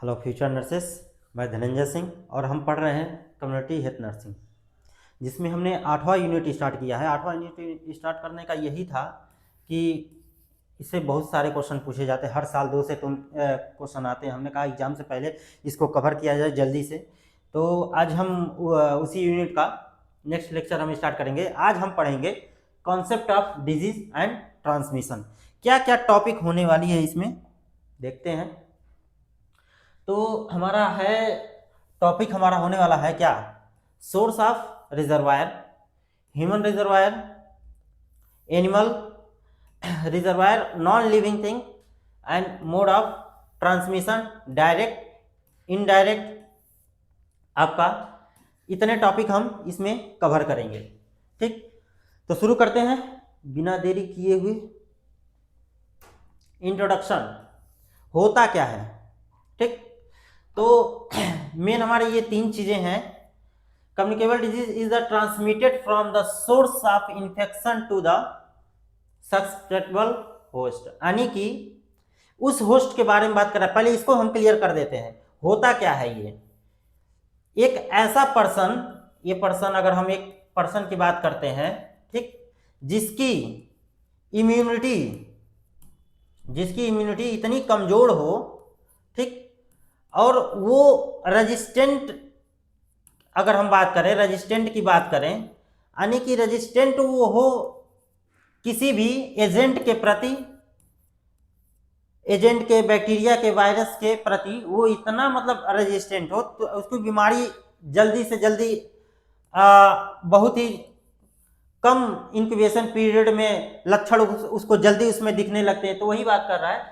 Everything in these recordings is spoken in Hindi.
हेलो फ्यूचर नर्सेस, मैं धनंजय सिंह और हम पढ़ रहे हैं कम्युनिटी हेल्थ नर्सिंग, जिसमें हमने 8वां यूनिट स्टार्ट किया है। 8वां यूनिट स्टार्ट करने का यही था कि इससे बहुत सारे क्वेश्चन पूछे जाते हैं। हर साल 2 से 3 क्वेश्चन आते हैं। हमने कहा एग्जाम से पहले इसको कवर किया जाए जल्दी से। तो आज हम उसी यूनिट का नेक्स्ट लेक्चर हम स्टार्ट करेंगे। आज हम पढ़ेंगे concept of disease and transmission. क्या क्या टॉपिक होने वाली है इसमें देखते हैं। तो हमारा है टॉपिक हमारा होने वाला है क्या, source of reservoir, human reservoir, animal reservoir, non living thing and mode of transmission, direct indirect. आपका इतने टॉपिक हम इसमें कवर करेंगे। ठीक, तो शुरू करते हैं बिना देरी किए हुए। इंट्रोडक्शन, होता क्या है। ठीक, तो मेन हमारे ये 3 चीजें हैं। Communicable disease is the transmitted from the source of infection to the susceptible host, यानी कि उस होस्ट के बारे में बात कर रहा है। पहले इसको हम क्लियर कर देते हैं, होता क्या है। ये एक ऐसा पर्सन, ये पर्सन, अगर हम एक पर्सन की बात करते हैं, ठीक, जिसकी इम्यूनिटी इतनी कमजोर हो, ठीक, और वो रेजिस्टेंट, अगर हम बात करें रेजिस्टेंट की बात करें, यानी कि रेजिस्टेंट वो हो किसी भी एजेंट के प्रति, एजेंट के, बैक्टीरिया के, वायरस के प्रति वो इतना मतलब रेजिस्टेंट हो तो उसकी बीमारी जल्दी से जल्दी बहुत ही कम इंक्यूबेशन पीरियड में लक्षण उसको जल्दी उसमें दिखने लगते हैं। तो वही बात कर रहा है,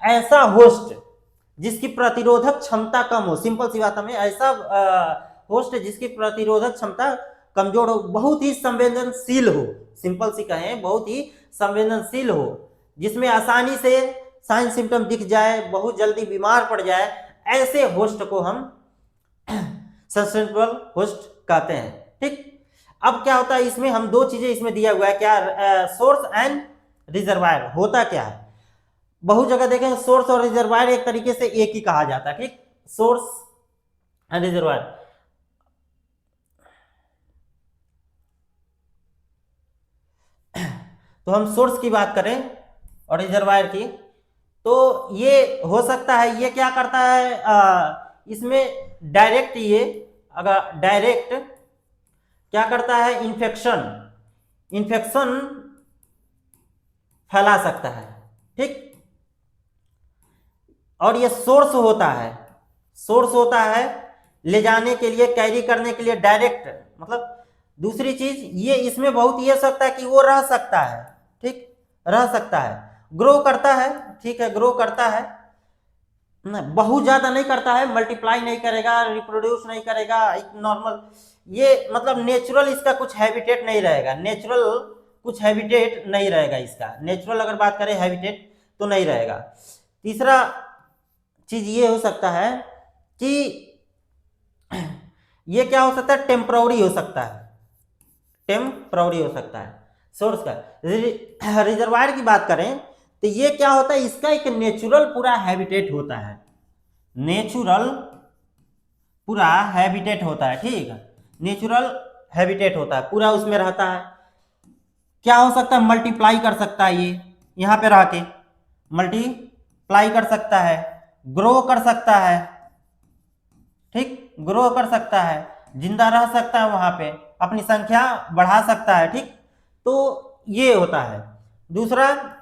ऐसा होस्ट जिसकी प्रतिरोधक क्षमता कम हो। सिंपल सी बात, हमें ऐसा होस्ट जिसकी प्रतिरोधक क्षमता कमजोर हो, बहुत ही संवेदनशील हो। सिंपल सी कहें, बहुत ही संवेदनशील हो, जिसमें आसानी से साइन सिम्टम दिख जाए, बहुत जल्दी बीमार पड़ जाए, ऐसे होस्ट को हम सस्टेनेबल होस्ट कहते हैं। ठीक, अब क्या होता है इसमें, हम 2 चीजें इसमें दिया हुआ है, क्या, सोर्स एंड रिजर्वायर। होता क्या है, बहुत जगह देखें सोर्स और रिजर्वायर एक तरीके से एक ही कहा जाता है। ठीक, सोर्स एंड रिजर्वायर। तो हम सोर्स की बात करें और रिजर्वायर की, तो ये हो सकता है, ये क्या करता है, इसमें डायरेक्ट, ये अगर डायरेक्ट क्या करता है, इन्फेक्शन फैला सकता है। ठीक, और ये सोर्स होता है ले जाने के लिए, कैरी करने के लिए डायरेक्ट। मतलब दूसरी चीज ये इसमें बहुत ये सकता है कि वो रह सकता है, ठीक, रह सकता है, ग्रो करता है, ठीक है, ग्रो करता है, बहुत ज्यादा नहीं करता है, मल्टीप्लाई नहीं करेगा, रिप्रोड्यूस नहीं करेगा, एक नॉर्मल, ये मतलब नेचुरल इसका कुछ हैबिटेट नहीं रहेगा, इसका नेचुरल अगर बात करें हैबिटेट तो नहीं रहेगा। तीसरा चीज ये हो सकता है कि ये क्या हो सकता है, टेम्पररी हो सकता है, सोर्स का। रिजर्वायर की बात करें तो ये क्या होता है, इसका एक नेचुरल पूरा हैबिटेट होता है, ठीक है, नेचुरल हैबिटेट होता है, पूरा उसमें रहता है। क्या हो सकता है, मल्टीप्लाई कर सकता है, ये यहां पे रह के मल्टीप्लाई कर सकता है, ग्रो कर सकता है, ठीक, ग्रो कर सकता है, जिंदा रह सकता है, वहां पे अपनी संख्या बढ़ा सकता है। ठीक, तो ये होता है। दूसरा,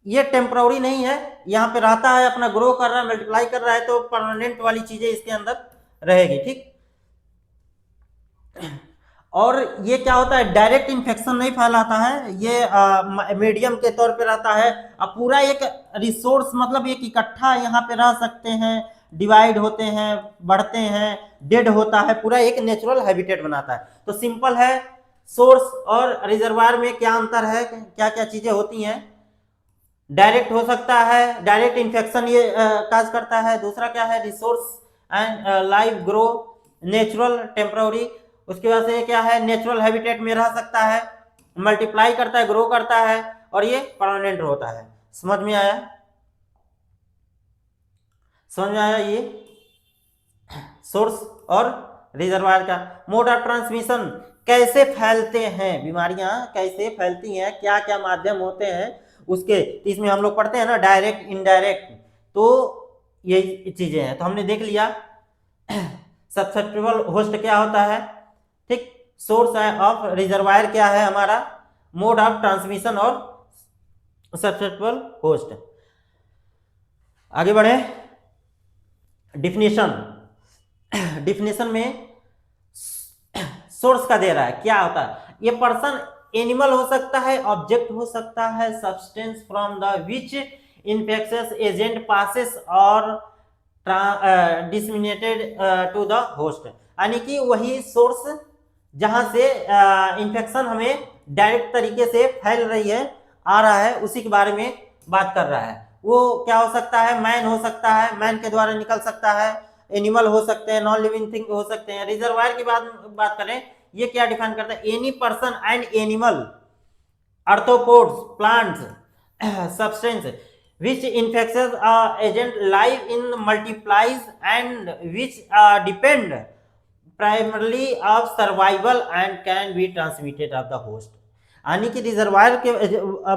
ये टेम्पररी नहीं है, यहाँ पे रहता है, अपना ग्रो कर रहा है, मल्टीप्लाई कर रहा है, तो परमानेंट वाली चीजें इसके अंदर रहेगी। ठीक, और ये क्या होता है, डायरेक्ट इन्फेक्शन नहीं फैलाता है, ये मीडियम के तौर पे रहता है। अब पूरा एक रिसोर्स, मतलब एक इकट्ठा यहाँ पे रह सकते हैं, डिवाइड होते हैं, बढ़ते हैं, डेड होता है, पूरा एक नेचुरल हैबिटेट बनाता है। तो सिंपल है, सोर्स और रिजर्वायर में क्या अंतर है, क्या क्या चीजें होती हैं। डायरेक्ट हो सकता है, डायरेक्ट इन्फेक्शन ये काज करता है। दूसरा क्या है, resource and live grow, natural temporary. उसके बाद से क्या है, नेचुरल हैबिटेट में रह सकता है, मल्टीप्लाई करता है, ग्रो करता है, और ये परमानेंट होता है। समझ में आया ये। सोर्स और रिजर्वायर का मोड ऑफ ट्रांसमिशन, कैसे फैलते हैं बीमारियां, कैसे फैलती हैं, क्या क्या माध्यम होते हैं उसके, तो इसमें हम लोग पढ़ते हैं ना डायरेक्ट इनडायरेक्ट, तो ये चीजें हैं। तो हमने देख लिया सब्सटेबल होस्ट क्या होता है, ठीक, सोर्स ऑफ रिजर्वायर क्या है हमारा, मोड ऑफ ट्रांसमिशन और सब्सटेबल होस्ट। आगे बढ़े, डिफिनेशन, डिफिनेशन में सोर्स का दे रहा है क्या होता है, ये पर्सन एनिमल हो सकता है, ऑब्जेक्ट हो सकता है, substance from the which infectious agent passes और डिसमिनेटेड टू द होस्ट, यानी कि वही सोर्स जहां से इन्फेक्शन हमें डायरेक्ट तरीके से फैल रही है, आ रहा है, उसी के बारे में बात कर रहा है। वो क्या हो सकता है, मैन हो सकता है, मैन के द्वारा निकल सकता है, एनिमल हो सकते हैं, नॉन लिविंग थिंग हो सकते हैं। रिजर्वायर की बात करें, ये क्या डिफाइन करता है, any person and animal, arthropods, plants, substance which infectious agent live in multiplies and which depend primarily of survival and can be transmitted of the host। यानी कि रिजर्वायर के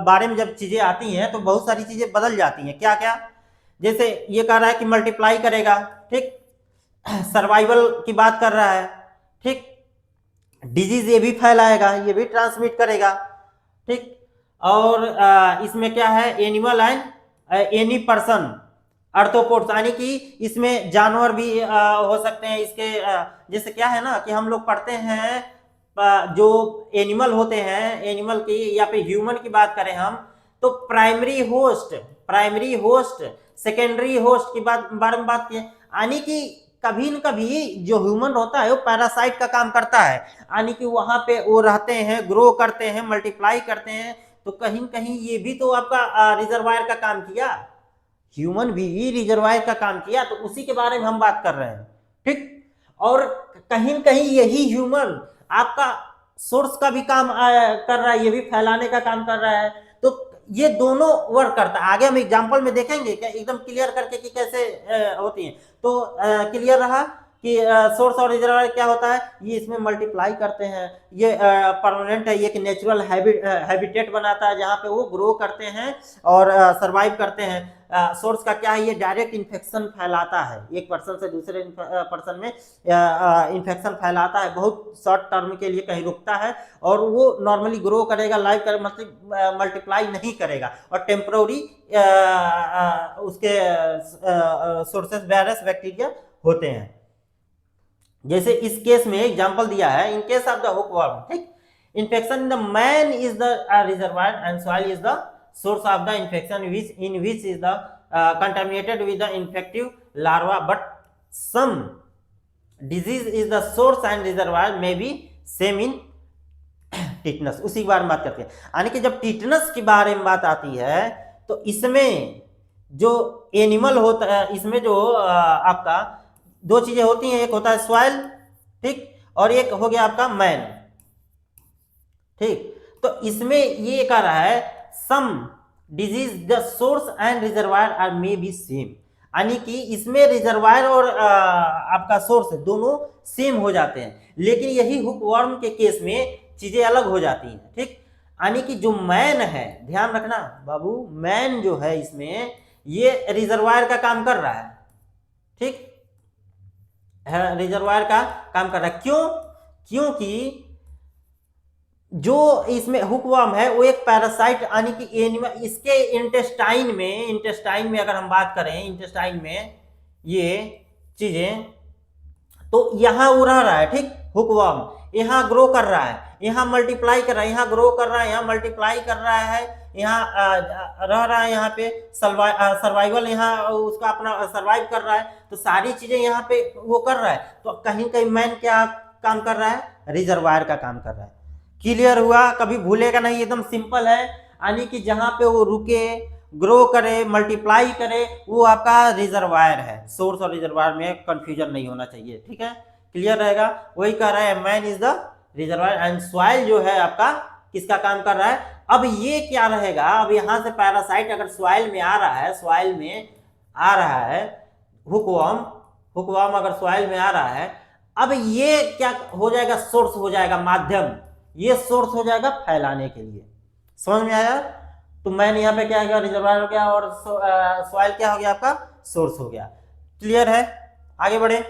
बारे में जब चीजें आती हैं तो बहुत सारी चीजें बदल जाती हैं, क्या क्या, जैसे ये कह रहा है कि मल्टीप्लाई करेगा, ठीक, सर्वाइवल की बात कर रहा है, ठीक, डिजीज ये भी फैलाएगा, ये भी ट्रांसमिट करेगा, ठीक, और इसमें क्या है, animal and any person, arthropods, यानी कि इसमें जानवर भी हो सकते हैं इसके, जैसे क्या है ना कि हम लोग पढ़ते हैं जो एनिमल होते हैं, एनिमल की या फिर ह्यूमन की बात करें हम, तो प्राइमरी होस्ट, सेकेंडरी होस्ट की बारे में बात की, यानी कि कभी न कभी जो ह्यूमन होता है वो पैरासाइट का काम करता है, यानी कि वहां पे वो रहते हैं, ग्रो करते हैं, मल्टीप्लाई करते हैं, तो कहीं कहीं ये भी तो आपका रिजर्वायर का काम किया, ह्यूमन भी रिजर्वायर का काम किया, तो उसी के बारे में हम बात कर रहे हैं, ठीक। और कहीं कहीं यही ह्यूमन आपका सोर्स का भी काम कर रहा है, ये भी फैलाने का काम कर रहा है, तो ये दोनों वर्क करता है। आगे हम एग्जांपल में देखेंगे क्या एकदम क्लियर करके कि कैसे होती है, तो क्लियर रहा कि सोर्स और रिजर्वायर क्या होता है, ये इसमें मल्टीप्लाई करते हैं, ये परमानेंट है, ये कि नेचुरल हैबिटेट बनाता है जहाँ पे वो ग्रो करते हैं और सरवाइव करते हैं। सोर्स का क्या है, ये डायरेक्ट इन्फेक्शन फैलाता है, एक पर्सन से दूसरे पर्सन में इन्फेक्शन फैलाता है, बहुत शॉर्ट टर्म के लिए कहीं रुकता है, और वो नॉर्मली ग्रो करेगा, लाइव कर मतलब मल्टीप्लाई नहीं करेगा, और टेम्पररी उसके सोर्सेस वायरस बैक्टीरिया होते हैं। जैसे इस केस में एग्जांपल दिया है, in case of the hookworm, ठीक, infection in the man is the reservoir and soil is the source of the infection which is the contaminated with the infective larva, but some disease is the source and reservoir may be same in tetanus. उसी के बारे में बात करते हैं, यानी कि जब टिटनस के बारे में बात आती है तो इसमें जो एनिमल होता है, इसमें जो आपका दो चीजें होती हैं, एक होता है सॉइल, ठीक, और एक हो गया आपका मैन, ठीक। तो इसमें ये कह रहा है some disease the source and reservoir are may be same, यानी कि इसमें रिजर्वायर और आपका सोर्स दोनों सेम हो जाते हैं, लेकिन यही हुकवर्म के केस में चीजें अलग हो जाती हैं, ठीक। यानी कि जो मैन है, ध्यान रखना बाबू, मैन जो है इसमें ये रिजर्वायर का काम कर रहा है, ठीक, रिजर्वायर का काम कर रहा है। क्यों? क्योंकि जो इसमें हुकवर्म है वो एक पैरासाइट, यानी कि एनिमल, इसके इंटेस्टाइन में अगर हम बात करें, इंटेस्टाइन में ये चीजें, तो यहां वो रह रहा है, ठीक, हुकवर्म यहाँ ग्रो कर रहा है, यहाँ मल्टीप्लाई कर रहा है, यहाँ ग्रो कर रहा है, यहाँ मल्टीप्लाई कर रहा है, यहाँ रह रहा है, यहाँ पे सर्वाइवल, यहाँ उसका अपना सर्वाइव कर रहा है, तो सारी चीजें यहाँ पे वो कर रहा है। तो कहीं कहीं मैन क्या काम कर रहा है, रिजर्वायर का काम कर रहा है। क्लियर हुआ? कभी भूलेगा नहीं, एकदम सिंपल है, यानी कि जहां पे वो रुके, ग्रो करे, मल्टीप्लाई करे, वो आपका रिजर्वायर है। सोर्स और रिजर्वायर में कंफ्यूजन नहीं होना चाहिए, ठीक है, क्लियर रहेगा। वही कह रहा है man is the reservoir and soil जो है आपका किसका काम कर रहा है। अब ये क्या रहेगा, अब यहां से पैरासाइट अगर सॉइल में आ रहा है, सॉइल में आ रहा है हुकवर्म, हुकवार्म अगर सॉइल में आ रहा है, अब ये क्या हो जाएगा, सोर्स हो जाएगा, माध्यम, ये सोर्स हो जाएगा फैलाने के लिए। समझ में आया? तो मैंने यहाँ पे क्या हो गया, रिजर्वायर हो गया, और सॉइल क्या हो गया आपका, सोर्स हो गया। क्लियर है? आगे बढ़े।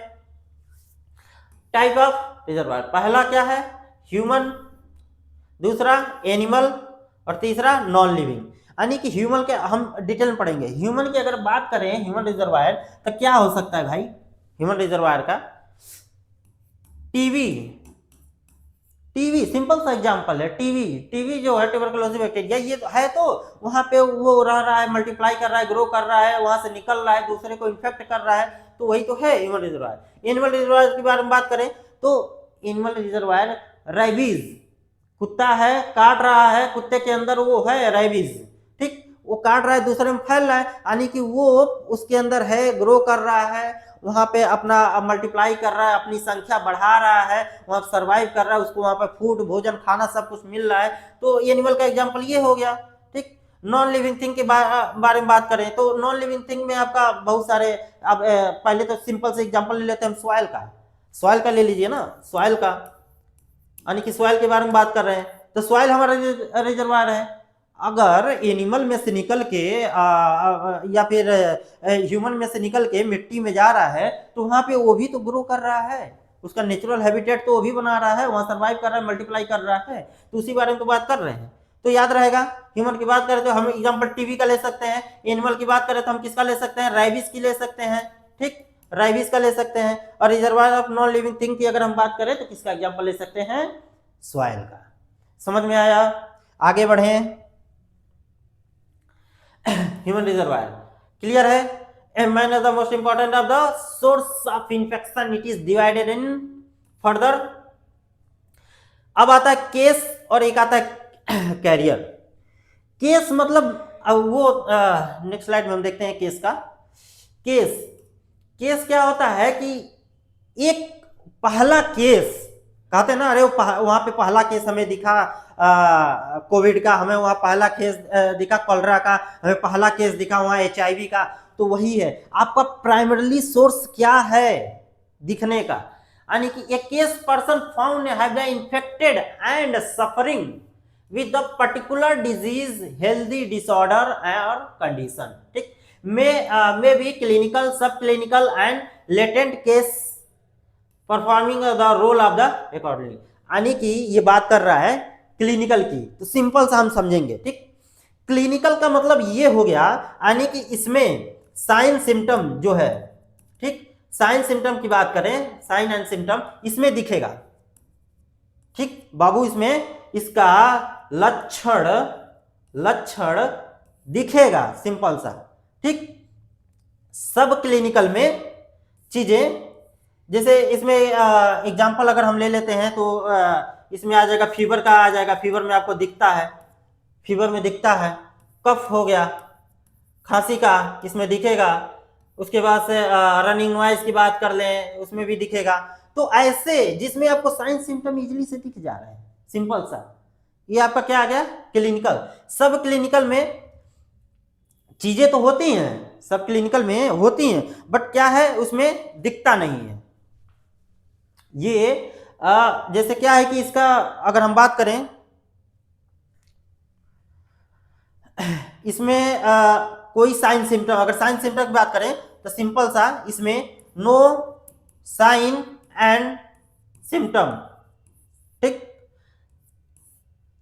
टाइप ऑफ रिजर्वायर, पहला क्या है, ह्यूमन, दूसरा एनिमल, और तीसरा नॉन लिविंग। यानी कि ह्यूमन के हम डिटेल में पढ़ेंगे। ह्यूमन की अगर बात करें, ह्यूमन रिजर्वायर, तो क्या हो सकता है भाई ह्यूमन रिजर्वायर का? टीवी, टीवी सिंपल सा एग्जांपल है। टीवी, टीवी जो है ट्यूबरकुलोसिस बैक्टीरिया, ये है तो वहां पे वो रह रहा है, मल्टीप्लाई कर रहा है, ग्रो कर रहा है, वहां से निकल रहा है, दूसरे को इन्फेक्ट कर रहा है, तो वही तो है ह्यूमन रिजर्वायर। एनिमल रिजर्वायर के बारे में बात करें तो एनिमल रिजर्वायर, रेबीज, कुत्ता है काट रहा है, कुत्ते के अंदर वो है रेबीज, ठीक, वो काट रहा है, दूसरे में फैल रहा है, यानी कि वो उसके अंदर है, ग्रो कर रहा है, वहां पे अपना मल्टीप्लाई कर रहा है, अपनी संख्या बढ़ा रहा है, वहां सर्वाइव कर रहा है, उसको वहां पे फूड, भोजन, खाना सब कुछ मिल रहा है। तो एनिमल का एग्जांपल ये हो गया, ठीक। नॉन लिविंग थिंग के बारे में बात करें तो नॉन लिविंग थिंग में आपका बहुत सारे, अब पहले तो सिंपल से एग्जांपल ले लेते हैं हम सॉइल का। सॉइल का ले लीजिए ना, सॉइल का, यानी कि सॉइल के बारे में बात कर रहे हैं, तो सॉइल हमारा रिजर्वायर है। अगर एनिमल में से निकल के या फिर ह्यूमन में से निकल के मिट्टी में जा रहा है, तो वहां पे वो भी तो ग्रो कर रहा है, उसका नेचुरल हैबिटेट तो वो भी बना रहा है, वहां सर्वाइव कर रहा है, मल्टीप्लाई कर रहा है, तो उसी बारे में तो बात कर रहे हैं। तो याद रहेगा, ह्यूमन की बात करें तो हम एग्जाम्पल टीवी का ले सकते हैं, एनिमल की बात करें तो हम किसका ले सकते हैं, रेबीज की ले सकते हैं, ठीक, रेबीज का ले सकते हैं। और reservoir of non living thing की अगर हम बात करें तो किसका एग्जाम्पल ले सकते हैं, सॉइल का। समझ में आया? आगे बढ़े। ह्यूमन रिजर्वायर क्लियर है? And man is the most important of the source of infection. It is divided in further. अब आता है केस और एक आता है कैरियर। केस मतलब वो नेक्स्ट स्लाइड में हम देखते हैं केस का। केस, केस क्या होता है कि एक पहला केस कहते हैं ना, अरे वहां पे पहला केस हमें दिखा कोविड का, हमें वहां पहला केस दिखा कॉलरा का, हमें पहला केस दिखा वहां HIV का। तो वही है आपका प्राइमरीली सोर्स क्या है दिखने का, यानी कि a case person found have the infected and suffering with the particular disease, healthy disorder और कंडीशन, ठीक, may be clinical, sub clinical and latent case performing the role of the accordingly. यानी कि ये बात कर रहा है क्लिनिकल की, तो सिंपल सा हम समझेंगे, ठीक। क्लिनिकल का मतलब ये हो गया, यानी कि इसमें साइन सिम्टम जो है, ठीक, साइन सिम्टम की बात करें, साइन एंड सिम्टम इसमें दिखेगा, ठीक बाबू, इसमें इसका लक्षण दिखेगा, सिंपल सा, ठीक। सब क्लिनिकल में चीजें, जैसे इसमें एग्जांपल अगर हम ले लेते हैं तो इसमें आ जाएगा फीवर का, आ जाएगा, फीवर में आपको दिखता है, फीवर में दिखता है, कफ हो गया, खांसी का इसमें दिखेगा, उसके बाद से रनिंग नॉइज की बात कर लें उसमें भी दिखेगा। तो ऐसे जिसमें आपको साइन सिम्टम इजीली से दिख जा रहा है, सिंपल सा, ये आपका क्या आ गया, क्लिनिकल। सब क्लिनिकल में चीजें तो होती हैं, सब क्लिनिकल में होती हैं, बट क्या है उसमें दिखता नहीं है। ये जैसे क्या है कि इसका अगर हम बात करें, इसमें कोई साइन सिम्टम, अगर साइन सिम्टम की बात करें तो सिंपल सा, इसमें नो साइन एंड सिम्टम, ठीक,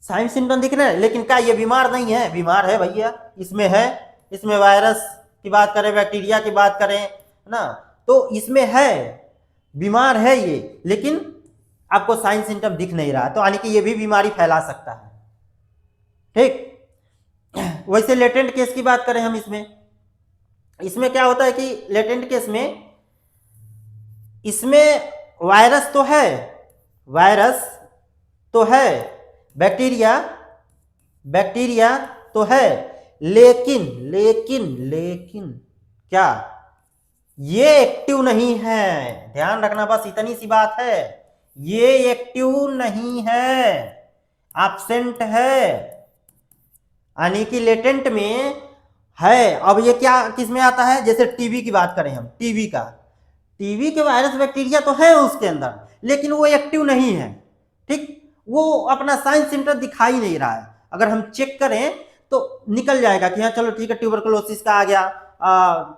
साइन सिम्टम दिख रहे हैं, लेकिन क्या ये बीमार नहीं है? बीमार है भैया, इसमें है, इसमें वायरस की बात करें, बैक्टीरिया की बात करें ना, तो इसमें है, बीमार है ये, लेकिन आपको साइन सिम्टम दिख नहीं रहा, तो यानी कि ये भी बीमारी फैला सकता है, ठीक। वैसे लेटेंट केस की बात करें हम, इसमें क्या होता है कि लेटेंट केस में इसमें वायरस तो है, बैक्टीरिया तो है, लेकिन क्या ये एक्टिव नहीं है? ध्यान रखना, बस इतनी सी बात है, ये एक्टिव नहीं है, एब्सेंट है, यानी कि लेटेंट में है। अब ये क्या किस में आता है? जैसे टीबी की बात करें हम, टीबी का, टीबी के वायरस बैक्टीरिया तो है उसके अंदर, लेकिन वो एक्टिव नहीं है, ठीक, वो अपना साइन सिम्टम दिखाई नहीं रहा है। अगर हम चेक करें तो निकल जाएगा कि हाँ चलो ठीक है ट्यूबरकुलोसिस का आ गया।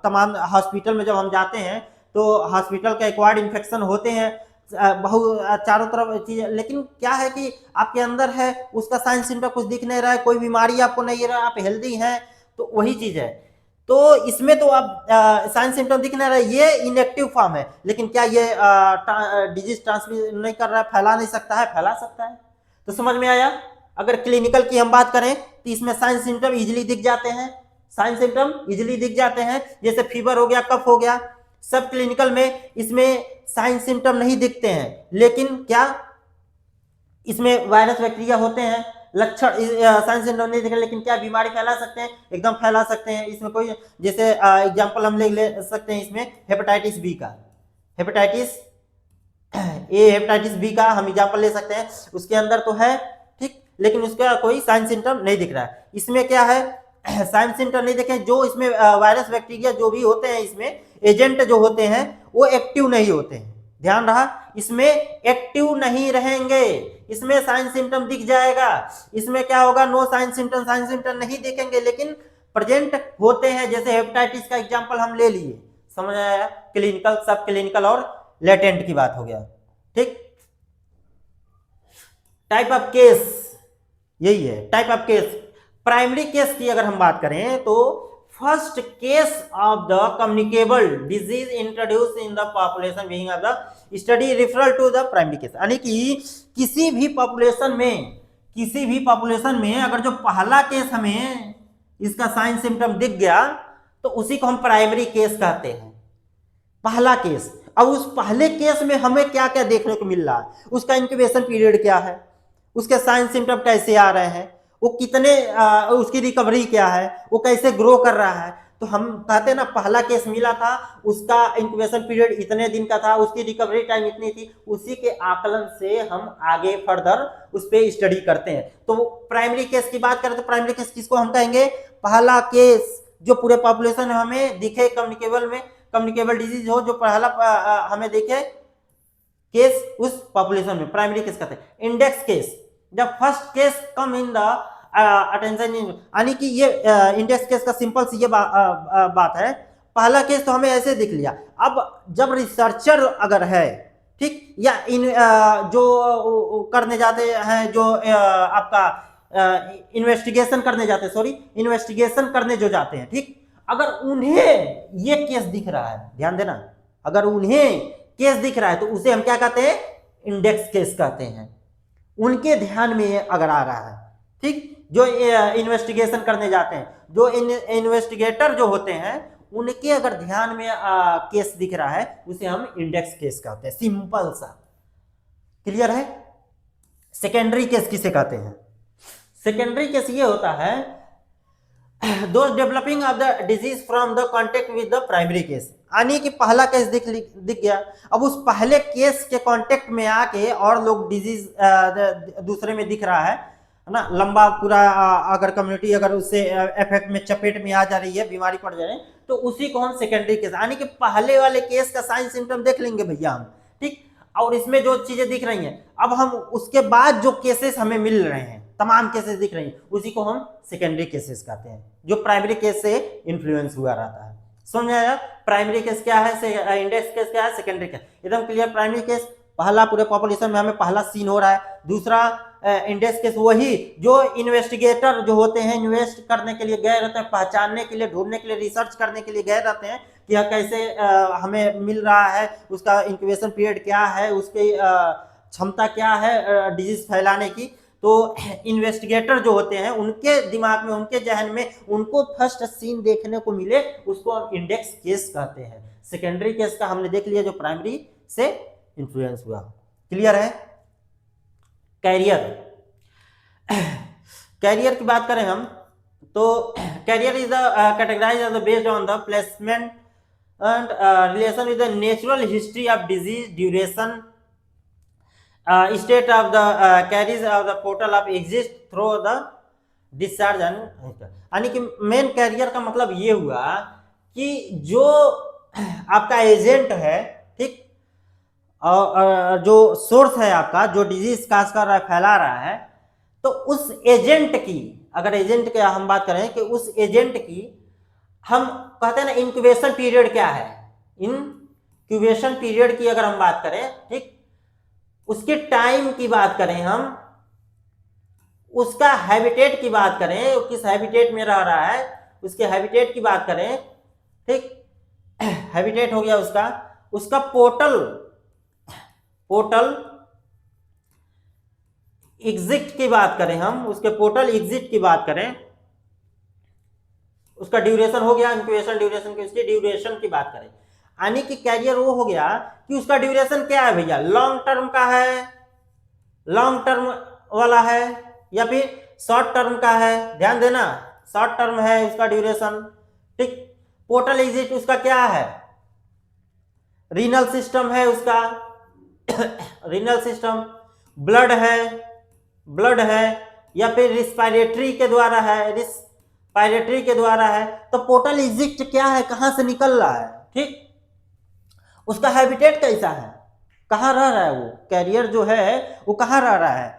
तमाम हॉस्पिटल में जब हम जाते हैं तो हॉस्पिटल का एक्वायर्ड इन्फेक्शन होते हैं, बहुत चारों तरफ चीज, लेकिन क्या है कि आपके अंदर है, उसका साइन सिम्टम कुछ दिख नहीं रहा है, कोई बीमारी आपको नहीं रहा, आप हेल्दी हैं, तो वही चीज है। तो इसमें तो अब साइन सिम्टम दिख नहीं रहा है, ये इनएक्टिव फॉर्म है, लेकिन क्या ये डिजीज ट्रांसमिट नहीं कर रहा है, फैला नहीं सकता है? फैला सकता है। तो समझ में आया। अगर क्लिनिकल की हम बात करें तो इसमें साइन सिम्टम इजिली दिख जाते हैं, साइन सिम्टम इजिली दिख जाते हैं, जैसे फीवर हो गया, कफ हो गया, सब क्लिनिकल में इसमें साइन सिम्टम नहीं दिखते हैं, लेकिन क्या इसमें वायरस बैक्टीरिया होते हैं, लक्षण साइन सिम्टम नहीं दिख रहे, लेकिन क्या बीमारी फैला सकते हैं? एकदम फैला सकते हैं। इसमें कोई जैसे एग्जांपल हम ले सकते हैं इसमें हेपेटाइटिस बी का, हेपेटाइटिस ए, हेपेटाइटिस बी का हम एग्जांपल ले सकते हैं। उसके अंदर तो है, ठीक, लेकिन उसका कोई साइन सिम्टम नहीं दिख रहा है। इसमें क्या है, साइन सिम्टम नहीं देखें, जो इसमें वायरस बैक्टीरिया जो भी होते हैं, इसमें एजेंट जो होते हैं वो एक्टिव नहीं होते हैं। ध्यान रहा, इसमें एक्टिव नहीं रहेंगे, इसमें साइन सिम्टम दिख जाएगा। इसमें क्या होगा, नो साइन सिम्टम नहीं दिखेंगे, लेकिन प्रेजेंट होते हैं। जैसे हेपेटाइटिस का एग्जांपल हम ले लिए, समझ आया। क्लिनिकल, सब क्लिनिकल और लेटेंट की बात हो गया, ठीक। टाइप ऑफ केस यही है, type of case. Primary case की अगर हम बात करें तो first case of the communicable disease introduce in the population being of the study referral to the primary case. यानी कि किसी भी पॉपुलेशन में अगर जो पहला केस हमें इसका साइन सिम्टम दिख गया तो उसी को हम प्राइमरी केस कहते हैं, पहला केस। अब उस पहले केस में हमें क्या क्या देखने को मिल रहा है, उसका इंक्यूबेशन पीरियड क्या है, उसके साइन सिम्टम कैसे आ रहे हैं, वो कितने उसकी रिकवरी क्या है, वो कैसे ग्रो कर रहा है। तो हम कहते हैं ना, पहला केस मिला था, उसका इंक्यूबेशन पीरियड इतने दिन का था, उसकी रिकवरी टाइम इतनी थी, उसी के आकलन से हम आगे फर्दर उस पर स्टडी करते हैं। तो प्राइमरी केस की बात करें तो प्राइमरी केस किसको हम कहेंगे, पहला केस जो पूरे पॉपुलेशन में हमें दिखे, कम्युनिकेबल डिजीज हो, जो पहला हमें दिखे केस उस पॉपुलेशन में प्राइमरी केस कहते हैं। इंडेक्स केस, जब first case come in the attention, यानी कि ये इंडेक्स केस का सिंपल सी ये बात है। पहला केस तो हमें ऐसे दिख लिया। अब जब रिसर्चर अगर है, ठीक, या जो करने जाते हैं, जो आपका इन्वेस्टिगेशन करने जाते हैं, इन्वेस्टिगेशन करने जो जाते हैं, ठीक, अगर उन्हें ये केस दिख रहा है, ध्यान देना, अगर उन्हें केस दिख रहा है तो उसे हम क्या कहते हैं, इंडेक्स केस कहते हैं। उनके ध्यान में अगर आ रहा है, ठीक, जो इन्वेस्टिगेशन करने जाते हैं, जो इन्वेस्टिगेटर जो होते हैं, उनके अगर ध्यान में केस दिख रहा है, उसे हम इंडेक्स केस कहते हैं। सिंपल सा, क्लियर है। सेकेंडरी केस किसे कहते हैं? सेकेंडरी केस ये होता है, those developing of the disease from the contact with the primary case. यानी कि पहला केस दिख गया, अब उस पहले केस के कांटेक्ट में आके और लोग डिजीज दूसरे में दिख रहा है ना, लंबा पूरा अगर कम्युनिटी अगर उससे इफेक्ट में, चपेट में आ जा रही है, बीमारी पड़ जा रही है, तो उसी को हम सेकेंडरी केस, यानी कि पहले वाले केस का साइन सिम्टम देख लेंगे भैया हम, ठीक, और इसमें जो चीजें दिख रही हैं, अब हम उसके बाद जो केसेस हमें मिल रहे हैं, तमाम केसेस दिख रही हैं, उसी को हम सेकेंडरी केसेस कहते हैं, जो प्राइमरी केस से इन्फ्लुएंस हुआ रहता है। समझ आया? प्राइमरी केस क्या है, इंडेक्स केस क्या है, सेकेंडरी केस। एकदम क्लियर। प्राइमरी केस पहला, पूरे पॉपुलेशन में हमें पहला सीन हो रहा है। दूसरा इंडेक्स केस वही जो इन्वेस्टिगेटर जो होते हैं, इन्वेस्ट करने के लिए गए रहते हैं, पहचानने के लिए, ढूंढने के लिए, रिसर्च करने के लिए गए रहते हैं कि यह कैसे हमें मिल रहा है, उसका इंक्यूबेशन पीरियड क्या है, उसकी क्षमता क्या है डिजीज फैलाने की। तो इन्वेस्टिगेटर जो होते हैं, उनके दिमाग में, उनके जहन में उनको फर्स्ट सीन देखने को मिले, उसको हम इंडेक्स केस कहते हैं। सेकेंडरी केस का हमने देख लिया, जो प्राइमरी से इन्फ्लुएंस हुआ। क्लियर है? कैरियर, कैरियर की बात करें हम तो carrier is categorized as based on the placement and relation with the natural history of disease duration, state of the carries of the portal of exist through the discharge. यानी कि मेन कैरियर का मतलब ये हुआ कि जो आपका एजेंट है, ठीक। और जो सोर्स है आपका, जो डिजीज काज कर रहा है, फैला रहा है, तो उस एजेंट की, अगर एजेंट की हम बात करें कि उस एजेंट की हम कहते हैं ना इंक्यूबेशन पीरियड क्या है, इंक्यूबेशन पीरियड की अगर हम बात करें, ठीक, उसके टाइम की बात करें, हम उसका हैबिटेट की बात करें, किस हैबिटेट में रह रहा है उसके हैबिटेट की बात करें, ठीक, हैबिटेट हो गया उसका, उसका पोर्टल एग्जिट की बात करें, हम उसके पोर्टल एग्जिट की बात करें, उसका ड्यूरेशन हो गया, इंक्यूबेशन ड्यूरेशन की, उसकी ड्यूरेशन की बात करें, यानी कि कैरियर वो हो गया कि उसका ड्यूरेशन क्या है भैया, लॉन्ग टर्म का है, लॉन्ग टर्म वाला है, या फिर शॉर्ट टर्म का है, ध्यान देना, शॉर्ट टर्म है उसका ड्यूरेशन, ठीक। पोर्टल एग्जिट उसका क्या है, रीनल सिस्टम है उसका, रीनल सिस्टम, ब्लड है, या फिर रिस्पायरेटरी के द्वारा है, रिस्पायरेटरी के द्वारा है, तो पोर्टल एग्जिट क्या है, कहां से निकल रहा है, ठीक, उसका हैबिटेट कैसा है, कहां रह रहा है, वो कैरियर जो है वो कहां रह रहा है,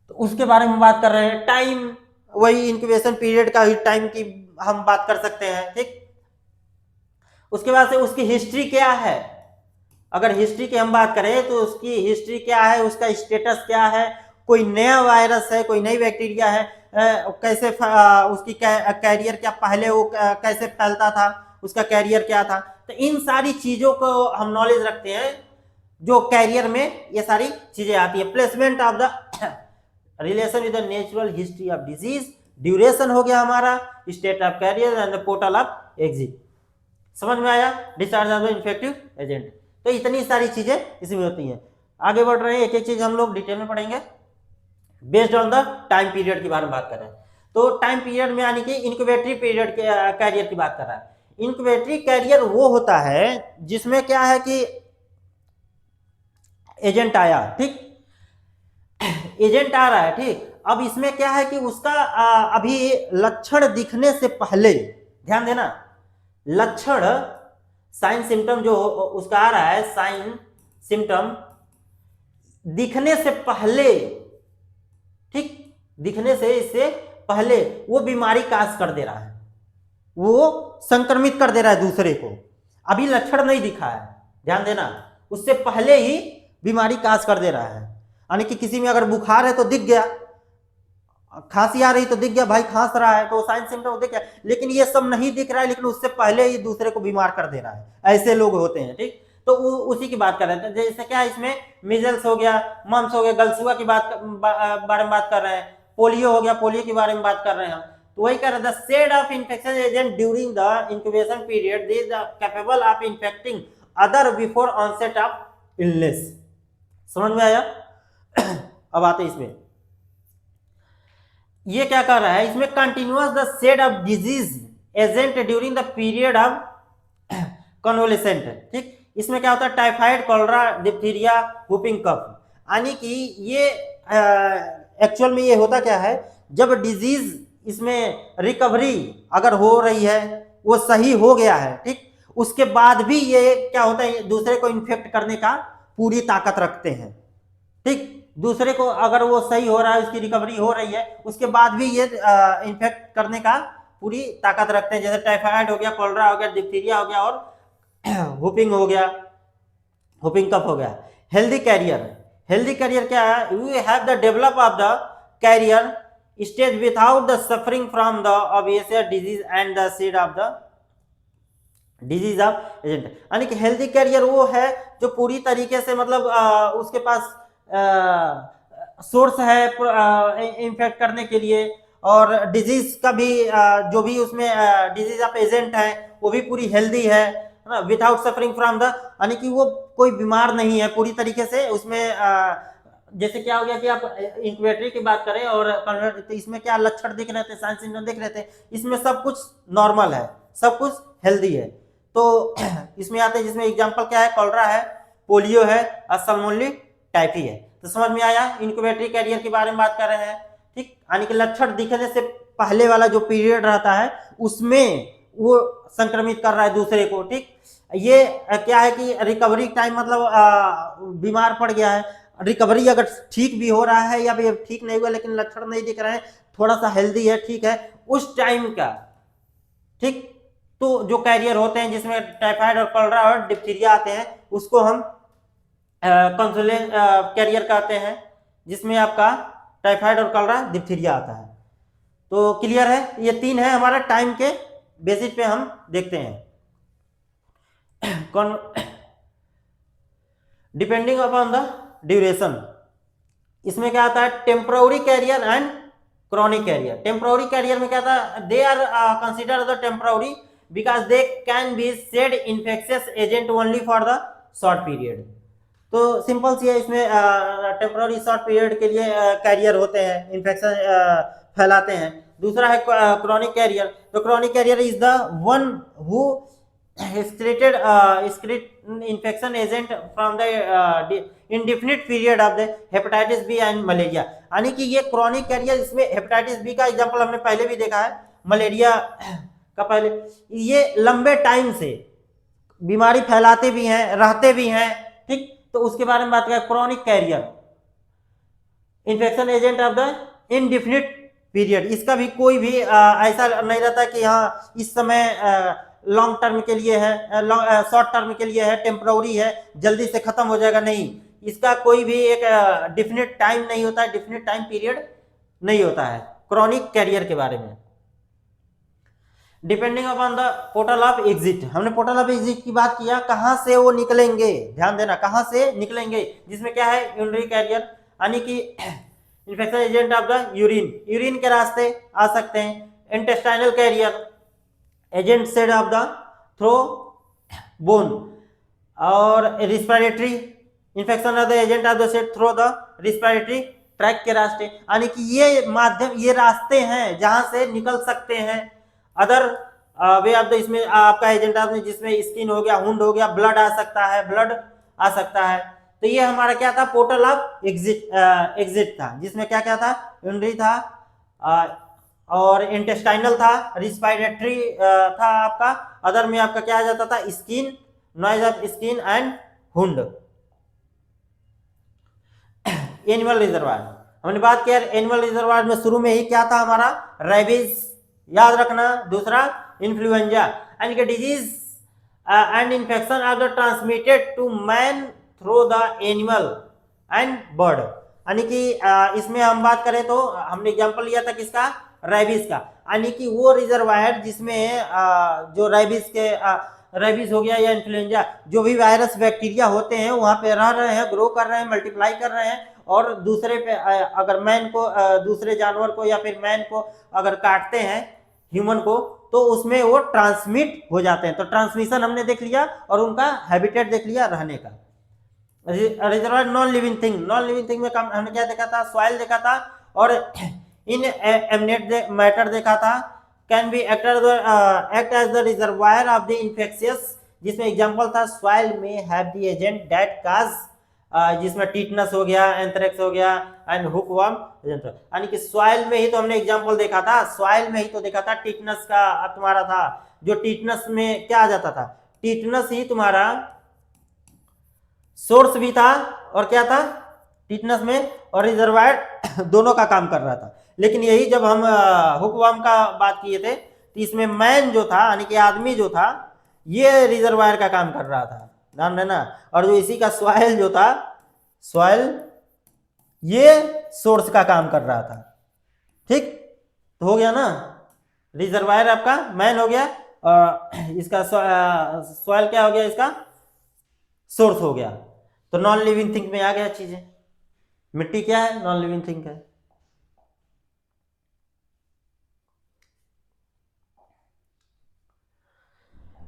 तो उसके बारे में बात कर रहे हैं। टाइम, वही इंक्यूबेशन पीरियड का ही टाइम की हम बात कर सकते हैं, ठीक। उसके बाद से उसकी हिस्ट्री क्या है, अगर हिस्ट्री की हम बात करें तो उसकी हिस्ट्री क्या है, उसका स्टेटस क्या है, कोई नया वायरस है, कोई नई बैक्टीरिया है, कैसे उसकी कैरियर क्या, पहले वो कैसे फैलता था, उसका कैरियर क्या था, तो इन सारी चीजों को हम नॉलेज रखते हैं, जो कैरियर में ये सारी चीजें आती है। Placement of the relation with the natural history of disease, duration हो गया हमारा, state of carrier and the portal of exit, समझ में आया, discharge of the infective agent, तो इतनी सारी चीजें इसमें होती हैं। आगे बढ़ रहे हैं, एक एक चीज हम लोग डिटेल में पढ़ेंगे। Based on the time period के बारे में बात कर रहे हैं, तो टाइम पीरियड में यानी कि इंक्यूबेटरी पीरियड के कैरियर की बात कर रहा है। इंक्यूबेटरी कैरियर वो होता है जिसमें क्या है कि एजेंट आया, ठीक, एजेंट आ रहा है, ठीक, अब इसमें क्या है कि उसका अभी लक्षण दिखने से पहले, ध्यान देना, लक्षण साइन सिम्टम जो उसका आ रहा है, साइन सिम्टम दिखने से पहले, ठीक, दिखने से इससे पहले वो बीमारी काज कर दे रहा है, वो संक्रमित कर दे रहा है दूसरे को, अभी लक्षण नहीं दिखा है, ध्यान देना, उससे पहले ही बीमारी काज कर दे रहा है, यानी कि किसी में अगर बुखार है तो दिख गया, खांसी आ रही तो दिख गया भाई खांस रहा है, तो साइन सिम्टम दिख गया, लेकिन ये सब नहीं दिख रहा है, लेकिन उससे पहले ही दूसरे को बीमार कर दे रहा है, ऐसे लोग होते हैं, ठीक। तो उसी की बात कर रहे हैं, जैसे क्या इसमें मिजल्स हो गया, मम्स हो गया, गलसुआ की बारे में बात कर रहे हैं, पोलियो हो गया, पोलियो के बारे में बात कर रहे हैं हम, तो वही कर रहे हैं, the shed of infection agent during the incubation period is capable of infecting other before onset of illness, समझ में आया। अब आते इसमें, ये क्या कर रहा है, इसमें continuous the shed of disease agent during the period of convalescent, ठीक, इसमें क्या होता है, typhoid, cholera, diphtheria, whooping cough, यानी कि ये एक्चुअल में ये होता क्या है, जब डिजीज इसमें रिकवरी अगर हो रही है, वो सही हो गया है, ठीक, उसके बाद भी ये क्या होता है, दूसरे को इन्फेक्ट करने का पूरी ताकत रखते हैं, ठीक, दूसरे को अगर वो सही हो रहा है, उसकी रिकवरी हो रही है, उसके बाद भी ये इन्फेक्ट करने का पूरी ताकत रखते हैं, जैसे टाइफाइड हो गया, कॉलरा हो गया, डिप्थीरिया हो गया, और हुपिंग हो गया, हुपिंग कफ हो गया। हेल्दी कैरियर क्या है, we have the develop of the carrier stage without the suffering from the obvious disease and the seed of the disease of agent, यानी कि हेल्दी कैरियर वो है जो पूरी तरीके से मतलब उसके पास सोर्स है इन्फेक्ट करने के लिए, और डिजीज का भी जो भी उसमें डिजीज ऑफ एजेंट है वो भी पूरी हेल्दी है ना, विदाउट सफरिंग फ्रॉम द, यानी कि वो कोई बीमार नहीं है पूरी तरीके से उसमें। जैसे क्या हो गया कि आप इंक्यूबेटरी की बात करें और तो इसमें क्या लक्षण दिख रहे थे, साइन सिम्टम दिख रहे थे, इसमें सब कुछ नॉर्मल है, सब कुछ हेल्दी है, तो इसमें आते हैं जिसमें एग्जांपल क्या है, कॉलरा है, पोलियो है, असलमोली टाइफी है, तो समझ में आया, इंक्यूबेटरी कैरियर के बारे में बात कर रहे हैं, ठीक, यानी कि लक्षण दिखने से पहले वाला जो पीरियड रहता है उसमें वो संक्रमित कर रहा है दूसरे को, ठीक। ये क्या है कि रिकवरी टाइम मतलब बीमार पड़ गया है, रिकवरी अगर ठीक भी हो रहा है या फिर ठीक नहीं हुआ लेकिन लक्षण नहीं दिख रहे हैं, थोड़ा सा हेल्दी है, ठीक है, उस टाइम का, ठीक, तो जो कैरियर होते हैं जिसमें टाइफाइड और कॉलरा और डिप्थीरिया आते हैं उसको हम कंसोलेंट कैरियर कहते हैं, जिसमें आपका टाइफाइड और कॉलरा डिप्थीरिया आता है। तो क्लियर है, ये तीन है हमारा टाइम के बेसिस पे हम देखते हैं। डिपेंडिंग अपॉन द ड्यूरेशन, इसमें क्या आता है, temporary carrier and chronic carrier. Temporary carrier में क्या था, they are consider the temporary because they can be shed infectious agent only for the short period. तो सिंपल सी है, इसमें टेम्पोररी शॉर्ट पीरियड के लिए कैरियर होते हैं, इन्फेक्शन फैलाते हैं। दूसरा है क्रॉनिक कैरियर। तो chronic carrier is the one who excreted infection agent from the indefinite period of the hepatitis B and malaria। यानी कि ये क्रॉनिक कैरियर, इसमें हेपेटाइटिस बी का एग्जांपल हमने पहले भी देखा है, मलेरिया का पहले, ये लंबे टाइम से बीमारी फैलाते भी हैं, रहते भी हैं, ठीक। तो उसके बारे में बात करें, chronic carrier infection agent of the indefinite period, इसका भी कोई भी ऐसा नहीं रहता कि हाँ इस समय लॉन्ग टर्म के लिए है, शॉर्ट टर्म के लिए है, टेम्पररी है, जल्दी से खत्म हो जाएगा, नहीं, इसका कोई भी एक डिफिनिट टाइम नहीं होता है, डिफिनिट टाइम पीरियड नहीं होता है क्रॉनिक कैरियर के बारे में। Depending upon the portal of exit, हमने पोर्टल ऑफ एग्जिट की बात किया, कहां से वो निकलेंगे, ध्यान देना, कहां से निकलेंगे, जिसमें क्या है, यूरिनरी कैरियर, यानी कि infection agent of the urine, urine के रास्ते आ सकते हैं। Intestinal carrier agent shed of the through bone, और respiratory infection of the agent of the shed through the respiratory tract के रास्ते, यानी कि ये माध्यम, ये रास्ते हैं जहां से निकल सकते हैं। अदर वे ऑफ द, इसमें आपका एजेंट ऑफ जिसमें स्किन हो गया, वुंड हो गया, ब्लड आ सकता है, ब्लड आ सकता है। तो ये हमारा क्या था, पोर्टल ऑफ एग्जिट था, जिसमें क्या क्या था, यूरिनरी था और इंटेस्टाइनल था, रिस्पिरेटरी था आपका, अदर में आपका क्या आ जाता था, skin, noise of skin and wound. Animal reservoir, हमने बात किया एनिमल रिजर्वायर में शुरू में ही क्या था हमारा, रेबीज, याद रखना। दूसरा इन्फ्लुएंजा, एंड के disease and infection are the transmitted to man through the animal and bird, यानी कि इसमें हम बात करें तो हमने एग्जांपल लिया था किसका, रेबीज का, यानी कि वो रिजर्वायर जिसमें जो रेबीज हो गया या इन्फ्लुएंजा, जो भी वायरस बैक्टीरिया होते हैं वहां पे रह रहे हैं, ग्रो कर रहे हैं, मल्टीप्लाई कर रहे हैं, और दूसरे पे अगर मैन को, दूसरे जानवर को या फिर मैन को अगर काटते हैं, ह्यूमन को, तो उसमें वो ट्रांसमिट हो जाते हैं। तो ट्रांसमिशन हमने देख लिया और उनका हैबिटेट देख लिया रहने का। Reservoir non living thing, non living thing में हमने क्या देखा था, सॉइल देखा था, और इन एमनेट मैटर देखा था, can be act as the reservoir of the infectious, जिसमें एग्जांपल था सॉइल में have the agent that cause, जिसमें टीटनस हो गया, एंथ्रेक्स हो गया एंड हुकवर्म, यानी कि सॉइल में ही तो हमने एग्जांपल देखा था, सॉइल में ही तो देखा था टीटनस का तुम्हारा था, जो टीटनस में क्या आ जाता था, टीटनस ही तुम्हारा सोर्स भी था और क्या था, टीटनस में और रिजर्वायर दोनों का काम कर रहा था। लेकिन यही जब हम हुकवर्म का बात किए थे तो इसमें मैन जो था, यानी कि आदमी जो था, ये रिजर्वायर का काम कर रहा था, ध्यान देना, और जो इसी का सॉइल जो था, सॉइल ये सोर्स का काम कर रहा था, ठीक। तो हो गया ना, रिजर्वायर आपका मैन हो गया और इसका सॉइल क्या हो गया, इसका सोर्स हो गया। तो नॉन लिविंग थिंग में आ गया चीजें, मिट्टी क्या है, नॉन लिविंग थिंग है।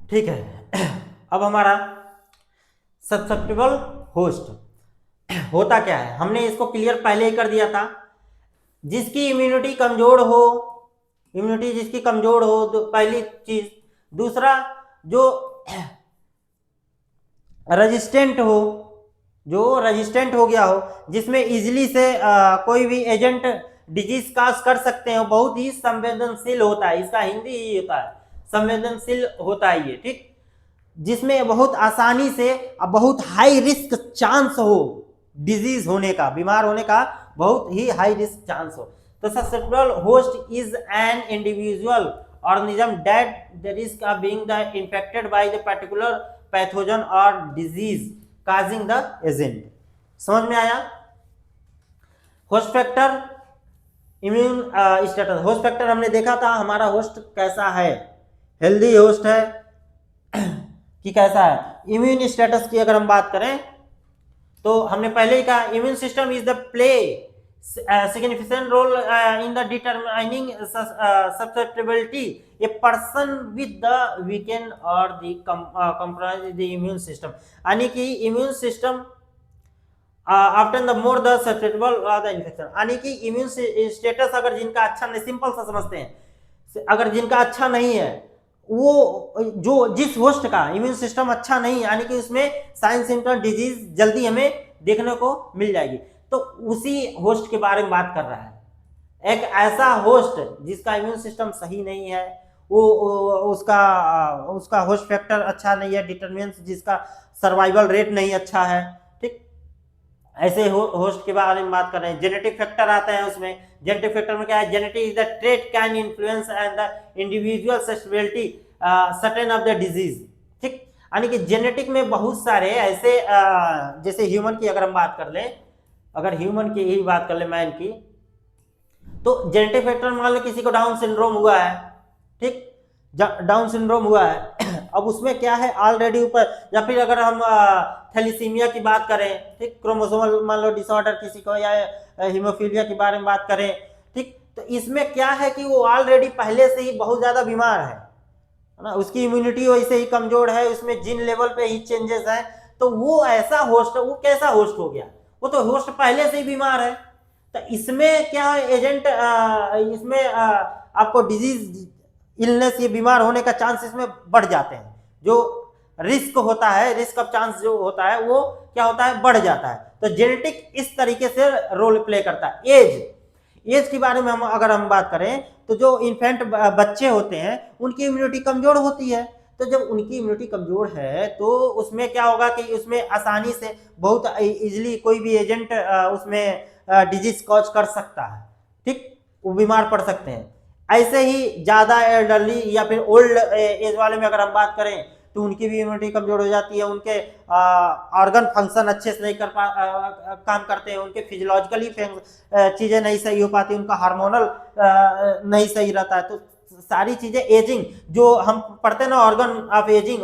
ठीक है, अब हमारा सब्ससेप्टिबल होस्ट होता क्या है, हमने इसको क्लियर पहले ही कर दिया था, जिसकी इम्यूनिटी कमजोर हो, इम्यूनिटी जिसकी कमजोर हो, तो पहली चीज। दूसरा, जो रेजिस्टेंट हो, जो रेजिस्टेंट हो गया हो, जिसमें इजीली से कोई भी एजेंट डिजीज काज कर सकते हैं, बहुत ही संवेदनशील होता है, इसका हिंदी ही होता है, संवेदनशील होता है ये, ठीक। जिसमें बहुत आसानी से बहुत हाई रिस्क चांस हो डिजीज होने का, बीमार होने का बहुत ही हाई रिस्क चांस हो। तो susceptible host is an individual organism that the risk of being the infected by the particular pathogen और डिजीज काजिंग द एजेंट। समझ में आया? Host factor, immune status. Host factor हमने देखा था हमारा होस्ट कैसा है, हेल्दी होस्ट है कि कैसा है। इम्यून स्टेटस की अगर हम बात करें तो हमने पहले ही कहा immune system is the play significant role in the determining susceptibility a person with the weakened or the compromised the immune system, यानी कि immune system after the more the susceptible the infection, यानी कि इम्यून स्टेटस अगर जिनका अच्छा नहीं, सिंपल सा समझते हैं, अगर जिनका अच्छा नहीं है वो जो जिस होस्ट का इम्यून सिस्टम अच्छा नहीं, यानी कि उसमें साइन सिम्टम डिजीज जल्दी हमें देखने को मिल जाएगी, तो उसी होस्ट के बारे में बात कर रहा है। एक ऐसा होस्ट जिसका इम्यून सिस्टम सही नहीं है, वो उसका होस्ट फैक्टर अच्छा नहीं है, डिटरमिनेंट्स जिसका सर्वाइवल रेट नहीं अच्छा है, ठीक, ऐसे होस्ट के बारे में बात कर रहे हैं। जेनेटिक फैक्टर आते हैं उसमें। जेनेटिक फैक्टर में क्या है? Genetic is the trait can influence and the individual susceptibility certain of the disease, ठीक, यानी कि जेनेटिक में बहुत सारे ऐसे जैसे ह्यूमन की अगर हम बात कर लें, अगर ह्यूमन की ही बात कर ले, मैन की, तो जेनेटिक फैक्टर मान लो किसी को डाउन सिंड्रोम हुआ है, ठीक, डाउन सिंड्रोम हुआ है अब उसमें क्या है ऑलरेडी ऊपर, या फिर अगर हम थैलीसीमिया की बात करें, ठीक, क्रोमोसोमल मान लो डिसऑर्डर किसी को, या हीमोफीलिया के बारे में बात करें, ठीक, तो इसमें क्या है कि वो ऑलरेडी पहले से ही बहुत ज्यादा बीमार है ना, उसकी इम्यूनिटी वैसे ही कमजोर है, उसमें जीन लेवल पे ही चेंजेस है, तो वो ऐसा होस्ट, वो कैसा होस्ट हो गया? वो तो होस्ट पहले से ही बीमार है। तो इसमें क्या है एजेंट, इसमें आपको डिजीज, इलनेस, ये बीमार होने का चांस इसमें बढ़ जाते हैं। जो रिस्क होता है, रिस्क ऑफ चांस जो होता है वो क्या होता है? बढ़ जाता है। तो जेनेटिक इस तरीके से रोल प्ले करता है। एज के बारे में हम अगर हम बात करें तो जो इन्फेंट बच्चे होते हैं उनकी इम्यूनिटी कमजोर होती है, तो जब उनकी इम्यूनिटी कमजोर है तो उसमें क्या होगा कि उसमें आसानी से बहुत इजीली कोई भी एजेंट उसमें डिजीज कॉज कर सकता है, ठीक, वो बीमार पड़ सकते हैं। ऐसे ही ज्यादा एल्डरली या फिर ओल्ड एज वाले में अगर हम बात करें तो उनकी भी इम्यूनिटी कमजोर हो जाती है, उनके ऑर्गन फंक्शन अच्छे से नहीं काम करते हैं, उनके फिजियोलॉजिकली चीजें नहीं सही हो पाती, उनका हार्मोनल नहीं सही रहता है। तो सारी चीजें एजिंग जो हम पढ़ते हैं ना, ऑर्गन ऑफ एजिंग,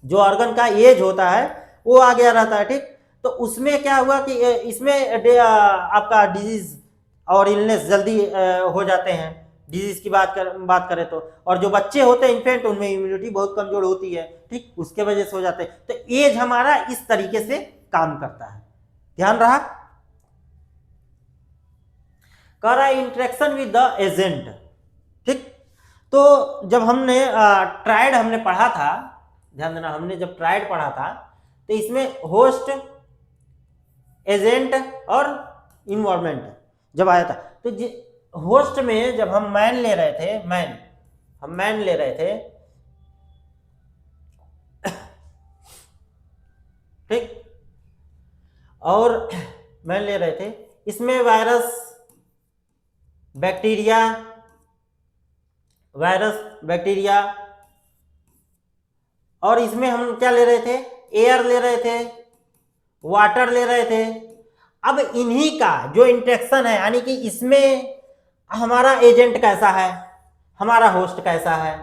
जो ऑर्गन का एज होता है वो आ गया रहता है, ठीक, तो उसमें क्या हुआ कि इसमें आपका डिजीज और इलनेस जल्दी हो जाते हैं, डिजीज की बात करें तो। और जो बच्चे होते हैं इन्फेंट, उनमें इम्यूनिटी बहुत कमजोर होती है, ठीक, उसके वजह से हो जाते हैं। तो एज हमारा इस तरीके से काम करता है, ध्यान रहा। कर रहा है इंटरेक्शन विद द एजेंट, ठीक, तो जब हमने ट्रायड हमने पढ़ा था, ध्यान देना, हमने जब ट्रायड पढ़ा था तो इसमें होस्ट, एजेंट और इन्वायरमेंट जब आया था, तो होस्ट में जब हम मैन ले रहे थे, हम मैन ले रहे थे, ठीक, और मैन ले रहे थे, इसमें वायरस, बैक्टीरिया, और इसमें हम क्या ले रहे थे? एयर ले रहे थे, वाटर ले रहे थे। अब इन्हीं का जो इंटरेक्शन है, यानी कि इसमें हमारा एजेंट कैसा है, हमारा होस्ट कैसा है,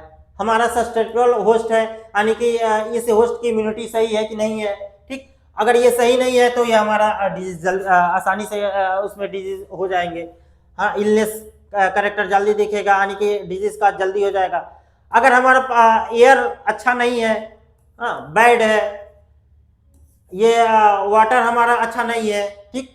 हमारा सस्टेनेबल होस्ट है, यानी कि इस होस्ट की इम्यूनिटी सही है कि नहीं है, ठीक, अगर ये सही नहीं है तो ये हमारा डिजीज आसानी से उसमें डिजीज हो जाएंगे, हाँ, इलनेस करेक्टर जल्दी दिखेगा, यानी कि डिजीज का जल्दी हो जाएगा। अगर हमारा एयर अच्छा नहीं है, हाँ, बैड है, ये वाटर हमारा अच्छा नहीं है, ठीक,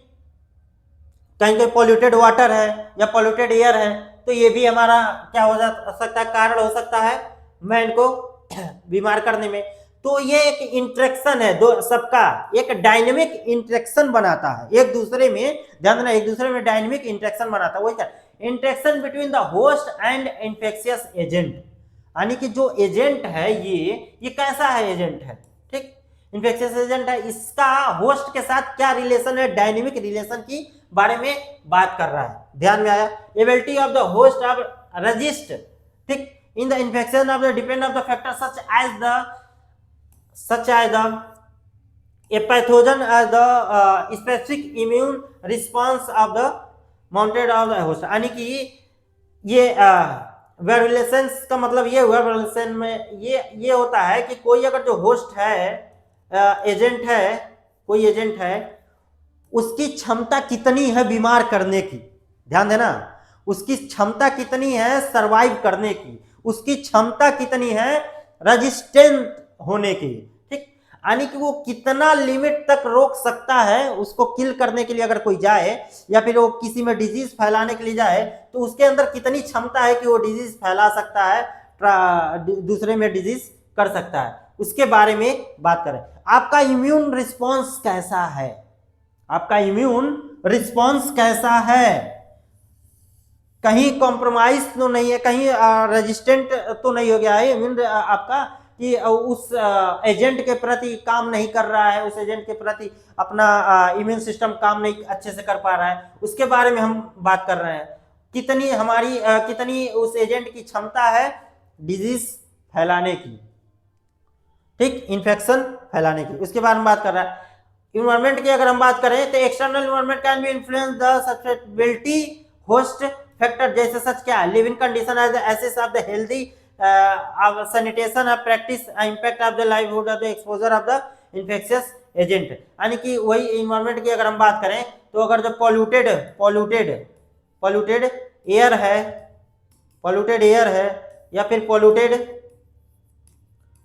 कहीं कहीं पॉल्यूटेड वाटर है या पॉल्यूटेड एयर है, तो ये भी हमारा क्या हो सकता है? कारण हो सकता है मैन को बीमार करने में। तो ये एक इंटरेक्शन है, दो सबका एक डायनेमिक इंटरेक्शन बनाता है एक दूसरे में, ध्यान देना, एक दूसरे में डायनेमिक इंटरेक्शन बनाता है। वही क्या? Interaction between the host and infectious agent, यानी कि जो एजेंट है ये कैसा है एजेंट है, ठीक, इन्फेक्शियस एजेंट है, इसका होस्ट के साथ क्या रिलेशन है, डायनेमिक रिलेशन की बारे में बात कर रहा है। ध्यान में आया। Ability of the host of resist, ठीक, in the infection of the depend of the factor such as a pathogen as the specific immune response of the mounted of the host, यानी कि ये वायरुलेशन का मतलब ये हुआ, वायरुलेशन में ये होता है कि कोई अगर जो होस्ट है, एजेंट है, कोई एजेंट है, उसकी क्षमता कितनी है बीमार करने की, ध्यान देना, उसकी क्षमता कितनी है सरवाइव करने की, उसकी क्षमता कितनी है रेजिस्टेंट होने की, ठीक, यानी कि वो कितना लिमिट तक रोक सकता है उसको किल करने के लिए अगर कोई जाए, या फिर वो किसी में डिजीज फैलाने के लिए जाए तो उसके अंदर कितनी क्षमता है कि वो डिजीज फैला सकता है, दूसरे में डिजीज कर सकता है, उसके बारे में बात करें। आपका इम्यून रिस्पॉन्स कैसा है, आपका इम्यून रिस्पॉन्स कैसा है, कहीं कॉम्प्रोमाइज तो नहीं है, कहीं रेजिस्टेंट तो नहीं हो गया है इम्यून आपका, कि उस एजेंट के प्रति काम नहीं कर रहा है, उस एजेंट के प्रति अपना इम्यून सिस्टम काम नहीं अच्छे से कर पा रहा है, उसके बारे में हम बात कर रहे हैं। कितनी हमारी कितनी उस एजेंट की क्षमता है डिजीज फैलाने की, ठीक, इन्फेक्शन फैलाने की, उसके बारे में बात कर रहा है। इन्वायरमेंट की अगर हम बात करें तो external environment can be influence the susceptibility host factor, जैसे सच क्या है, living condition as access of the healthy sanitation of practice, impact of the livelihood of the exposure of the infectious agent, यानी कि वही इन्वायरमेंट की अगर हम बात करें तो अगर जो पॉल्यूटेड एयर है या फिर पॉल्यूटेड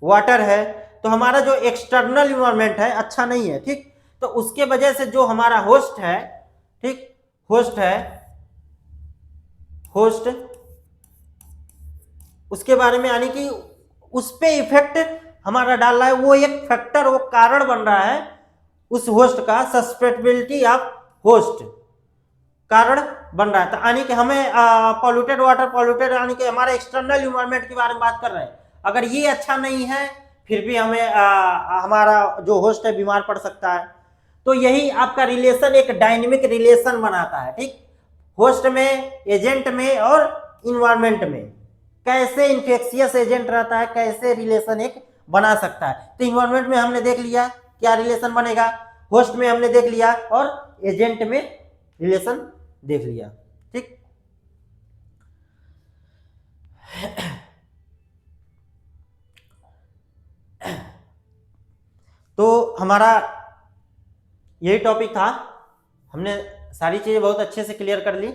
वाटर है, तो हमारा जो एक्सटर्नल इन्वायरमेंट है अच्छा नहीं है, ठीक, तो उसके वजह से जो हमारा होस्ट है, ठीक, होस्ट उसके बारे में, यानी कि उस पे इफेक्ट हमारा डाल रहा है, वो एक फैक्टर, वो कारण बन रहा है उस होस्ट का, सस्पेक्टेबिलिटी ऑफ होस्ट कारण बन रहा है। तो यानी कि हमें पॉल्यूटेड वाटर, पॉल्यूटेड यानी कि हमारे एक्सटर्नल इन्वायरमेंट के बारे में बात कर रहे हैं, अगर ये अच्छा नहीं है फिर भी हमें हमारा जो होस्ट है बीमार पड़ सकता है। तो यही आपका रिलेशन एक डायनेमिक रिलेशन बनाता है, ठीक, होस्ट में, एजेंट में और इन्वायरमेंट में कैसे इन्फेक्शियस एजेंट रहता है, कैसे रिलेशन एक बना सकता है। तो इन्वायरमेंट में हमने देख लिया क्या रिलेशन बनेगा, होस्ट में हमने देख लिया और एजेंट में रिलेशन देख लिया, ठीक। तो हमारा यही टॉपिक था, हमने सारी चीजें बहुत अच्छे से क्लियर कर ली।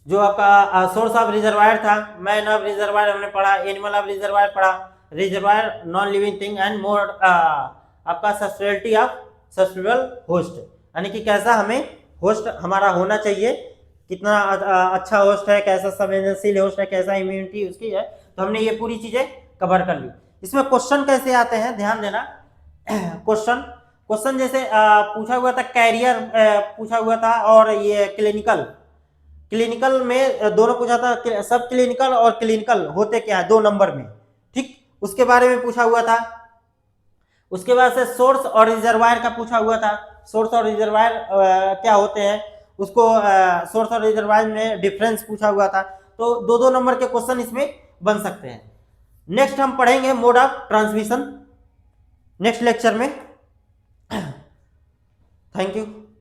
जो आपका सोर्स ऑफ रिजर्वायर था, मैन ऑफ रिजर्वायर हमने पढ़ा, एनिमल ऑफ रिजर्वायर पढ़ा, reservoir non living thing and mode आपका सस्टेनेबिलिटी ऑफ सस्टेनेबल होस्ट, यानी कि कैसा हमें होस्ट हमारा होना चाहिए, कितना अच्छा होस्ट है, कैसा संवेदनशील होस्ट है, कैसा इम्यूनिटी उसकी है, तो हमने ये पूरी चीजें कवर कर ली। इसमें क्वेश्चन कैसे आते हैं ध्यान देना। क्वेश्चन जैसे पूछा हुआ था, कैरियर पूछा हुआ था, और ये क्लिनिकल में दोनों पूछा था, सब क्लिनिकल और क्लिनिकल होते क्या है 2 नंबर में, ठीक, उसके बारे में पूछा हुआ था। उसके बाद से सोर्स और रिजर्वायर का पूछा हुआ था, सोर्स और रिजर्वायर क्या होते हैं, उसको सोर्स और रिजर्वायर में डिफरेंस पूछा हुआ था। तो 2-2 नंबर के क्वेश्चन इसमें बन सकते हैं। नेक्स्ट हम पढ़ेंगे mode of transmission next lecture में। Thank you.